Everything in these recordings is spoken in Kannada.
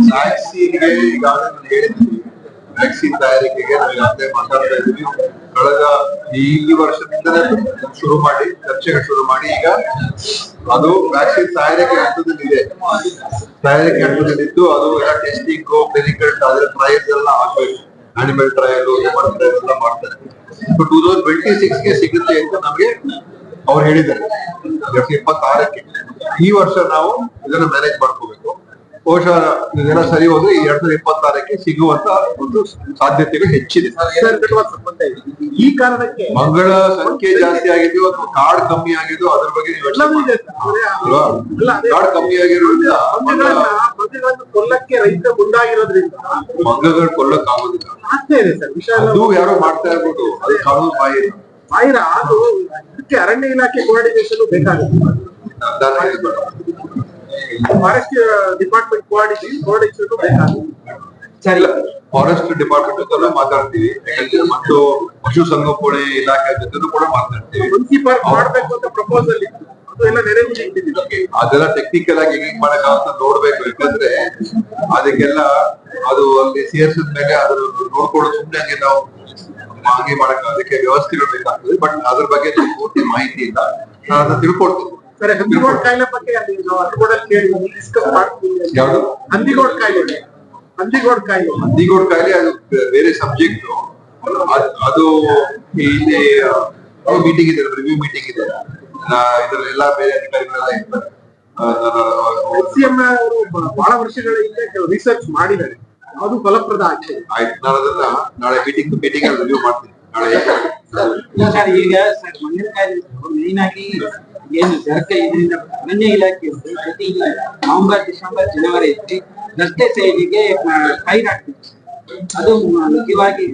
ವ್ಯಾಕ್ಸಿನ್ಗೆ ಈಗಾಗಲೇ ನಾನು ಹೇಳಿದ್ದೀನಿ, ವ್ಯಾಕ್ಸಿನ್ ತಯಾರಿಕೆಗೆ ನಾವು ಈಗಾಗಲೇ ಮಾತಾಡ್ತಾ ಇದ್ದೀವಿ. ಕಳೆದ ಈ ವರ್ಷದಿಂದಲೇ ಶುರು ಮಾಡಿ ಚರ್ಚೆಗೆ ಶುರು ಮಾಡಿ ಈಗ ಅದು ವ್ಯಾಕ್ಸಿನ್ ತಯಾರಿಕೆ ಹಂತದಲ್ಲಿದೆ. ತಯಾರಿಕೆ ಹಂತದಲ್ಲಿದ್ದು ಅದು ಎಲ್ಲ ಟೆಸ್ಟಿಂಗ್, ಕ್ಲಿನಿಕಲ್ ಟ್ರಯಲ್ಸ್ ಎಲ್ಲ ಆಗ್ಬೇಕು. ಅನಿಮಲ್ ಟ್ರಯಲ್, ಹ್ಯೂಮನ್ ಟ್ರಯಲ್ ಎಲ್ಲ ಮಾಡ್ತಾರೆ. 2026ಗೆ ಸಿಗುತ್ತೆ ಅಂತ ನಮ್ಗೆ ಅವ್ರು ಹೇಳಿದ್ದಾರೆ. 2026ಕ್ಕೆ ಈ ವರ್ಷ ನಾವು ಇದನ್ನ ಮ್ಯಾನೇಜ್ ಮಾಡ್ಕೋಬೇಕು. ಬಹುಶಃ ಇದೆಲ್ಲ ಸರಿ ಹೋದ್ರೆ 2026ಕ್ಕೆ ಸಿಗುವಂತ ಒಂದು ಸಾಧ್ಯತೆಗಳು ಹೆಚ್ಚಿದೆ. ಈ ಕಾರಣಕ್ಕೆ ಮಂಗಳ ಸಂಖ್ಯೆ ಜಾಸ್ತಿ ಆಗಿದ್ದು ಅಥವಾ ಕಾರ್ಡ್ ಕಮ್ಮಿ ಆಗಿದ್ದು ಅದ್ರ ಬಗ್ಗೆ ಕಾರ್ಡ್ ಕಮ್ಮಿ ಆಗಿರೋದ್ರಿಂದ ಕೊಲ್ಲಕ್ಕೆ ರೈತ ಮುಂದಾಗಿರೋದ್ರಿಂದ ಮಂಗಗಳು ಕೊಲ್ಲಕ್ ಆಗೋದಿಲ್ಲ. ಅದು ಯಾರೋ ಮಾಡ್ತಾ ಇರ್ಬೋದು, ಅದು ಕಾನೂನು ಬಾಹಿರ. ಅದು ಇದಕ್ಕೆ ಅರಣ್ಯ ಇಲಾಖೆ ಕೋಆರ್ಡಿನೇಷನ್ ಬೇಕಾಗುತ್ತೆ. ಫಾರೆಸ್ಟ್ ಡಿಪಾರ್ಟ್ಮೆಂಟ್ ಕೋಆರ್ಡಿನೇಷನ್ ಬೇಕಾಗುತ್ತೆ. ಸರಿ, ಫಾರೆಸ್ಟ್ ಡಿಪಾರ್ಟ್ಮೆಂಟ್ ಎಲ್ಲ ಮಾತಾಡ್ತೀವಿ. ಮತ್ತು ಪಶುಸಂಗೋಪನೆ ಇಲಾಖೆ ಜೊತೆ ಕೂಡ ಮಾತಾಡ್ತೀವಿ. ಮುನ್ಸಿಪಲ್ ಮಾಡ್ಬೇಕು ಅಂತ ಪ್ರಪೋಸಲ್ ಇತ್ತು, ಅದೆಲ್ಲ ನೆರವೇರಿಸಿದ್ದೀವಿ. ಅದೆಲ್ಲ ಟೆಕ್ನಿಕಲ್ ಆಗಿ ಹೆಂಗ್ ಮಾಡಕ್ಕಾಗತ್ತ ನೋಡ್ಬೇಕು. ಯಾಕಂದ್ರೆ ಅದಕ್ಕೆಲ್ಲ ಅದು ಅಲ್ಲಿ ಸೇರ್ಸಿದ ಮೇಲೆ ಅದ್ರ ನೋಡ್ಕೊಳ್ಳೋ ಸುಮ್ಮನೆ ಹಂಗೆ ನಾವು ಹಾಗೆ ಮಾಡಕ್ ಅದಕ್ಕೆ ವ್ಯವಸ್ಥೆಗಳು ಬೇಕಾಗ್ತದೆ. ಬಟ್ ಅದ್ರ ಬಗ್ಗೆ ಪೂರ್ತಿ ಮಾಹಿತಿ ಇಲ್ಲ, ನಾನು ಅದನ್ನ ತಿಳ್ಕೊಡ್ತೀನಿ. ಸರಿ, ಹಂದಿಗೋಡ್ ಕಾಯಿಲೆ ಬಗ್ಗೆ ಡಿಸ್ಕಸ್ ಮಾಡ್ತೀವಿ. ಯಾವ್ದು ಹಂದಿಗೋಡ್ ಕಾಯಿಲೆ? ಹಂದಿಗೋಡ್ ಕಾಯಿಲೆ ಅದು ಬೇರೆ ಸಬ್ಜೆಕ್ಟ್. ಅದು ಇಲ್ಲಿ ಮೀಟಿಂಗ್ ಇದೆ, ರಿವ್ಯೂ ಮೀಟಿಂಗ್ ಇದೆ. ಇದ್ರಲ್ಲೆಲ್ಲ ಬೇರೆ ಅಧಿಕಾರಿಗಳೆಲ್ಲ ಇರ್ತಾರೆ. ಸಿಎಂ ಅವರು ಬಹಳ ವರ್ಷಗಳ ಹಿಂದೆ ರಿಸರ್ಚ್ ಮಾಡಿದ್ದಾರೆ, ಅದು ಫಲಪ್ರದ ಆಗ್ತದೆ. ಆಯ್ತು, ನಾನು ಅದನ್ನ ನಾಳೆ ಮೀಟಿಂಗ್ ರಿವ್ಯೂ ಮಾಡ್ತೀನಿ. ಸರ್, ಈಗ ಸರ್ ಮಣ್ಣಿನ ಕಾಯಿಲೆ ಮೇನ್ ಆಗಿ ಏನು ಸರ್ಕಾರ ಇದರಿಂದ ಅರಣ್ಯ ಇಲಾಖೆ ಪ್ರತಿ ನವೆಂಬರ್, ಡಿಸೆಂಬರ್, ಜನವರಿ ರಸ್ತೆ ಸೈಡಿಗೆ ಫೈರ್ ಆಗ್ತಿದೆ. ಅದು ಮುಖ್ಯವಾಗಿ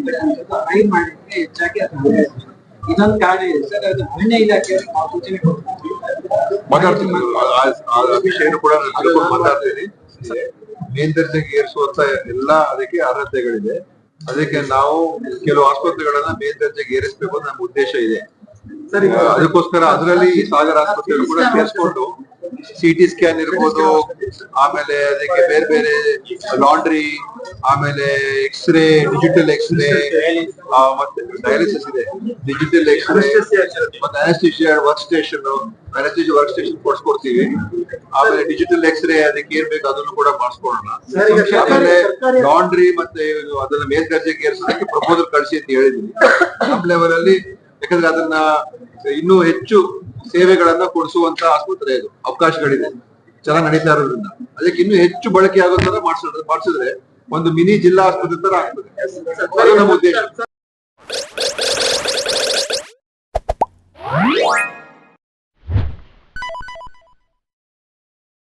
ಫೈರ್ ಮಾಡಲಿಕ್ಕೆ ಹೆಚ್ಚಾಗಿ ಇದೊಂದು ಕಾರಣ ಇದೆ ಸರ್. ಅದು ಅರಣ್ಯ ಇಲಾಖೆಯವರಿಗೆ ನಾವು ಸೂಚನೆ ಮಾತಾಡ್ತೀನಿ. ಆ ವಿಷಯನೂ ಕೂಡ ಮಾತಾಡ್ತೀನಿ. ಮೇಲ್ದರ್ಜೆಗೆ ಏರಿಸುವಂತ ಎಲ್ಲಾ ಅದಕ್ಕೆ ಅರ್ಹತೆಗಳಿದೆ. ಅದಕ್ಕೆ ನಾವು ಕೆಲವು ಆಸ್ಪತ್ರೆಗಳನ್ನ ಮೇಲ್ದರ್ಜೆಗೆ ಏರಿಸಬೇಕು ಅಂತ ನಮ್ಮ ಉದ್ದೇಶ ಇದೆ. ಅದಕ್ಕೋಸ್ಕರ ಅದರಲ್ಲಿ ಸಾಗರ ಆಸ್ಪತ್ರೆಗಳು ಕೂಡ ಸೇರಿಸ್ಕೊಂಡು ಸಿಟಿ ಸ್ಕ್ಯಾನ್ ಇರ್ಬೋದು, ಆಮೇಲೆ ಅದಕ್ಕೆ ಬೇರೆ ಬೇರೆ ಲಾಂಡ್ರಿ, ಆಮೇಲೆ ಎಕ್ಸ್ರೇ, ಡಿಜಿಟಲ್ ಎಕ್ಸ್ರೇ, ಮತ್ತೆ ಡಯಾಲಿಸಿಸ್ ಇದೆ, ಡಿಜಿಟಲ್ ಎಕ್ಸ್ರೇ, ಮತ್ತೆ ಅನಸ್ತೀಶಿಯಾ ವರ್ಕ್ ಸ್ಟೇಷನ್ ಕೊಡ್ಸ್ಕೊಡ್ತೀವಿ. ಆಮೇಲೆ ಡಿಜಿಟಲ್ ಎಕ್ಸ್ರೇ ಅದಕ್ಕೆ ಏನ್ ಬೇಕು ಅದನ್ನು ಕೂಡ ಮಾಡಿಸ್ಕೊಳ್ಳೋಣ. ಆಮೇಲೆ ಲಾಂಡ್ರಿ ಮತ್ತೆ ಅದನ್ನ ಮೇಲ್ದರ್ಜೆಗೆ ಏರಿಸೋದಕ್ಕೆ ಪ್ರಪೋಸಲ್ ಕಳಿಸಿ ಅಂತ ಹೇಳಿದೀನಿ ನಮ್ಮ ಲೆವೆಲ್ ಅಲ್ಲಿ. ಯಾಕಂದ್ರೆ ಅದನ್ನ ಇನ್ನೂ ಹೆಚ್ಚು ಸೇವೆಗಳನ್ನ ಕೊಡಿಸುವಂತ ಆಸ್ಪತ್ರೆ ಇದು, ಅವಕಾಶಗಳಿದೆ, ಚೆನ್ನಾಗಿ ನಡೀತಾ ಇರೋದ್ರಿಂದ ಅದಕ್ಕೆ ಇನ್ನೂ ಹೆಚ್ಚು ಬಳಕೆ ಆಗೋ ತರ ಮಾಡಿಸಿದ್ರೆ ಒಂದು ಮಿನಿ ಜಿಲ್ಲಾ ಆಸ್ಪತ್ರೆ ತರ ಆಗ್ತದೆ. ಅದು ನಮ್ಮ ಉದ್ದೇಶ.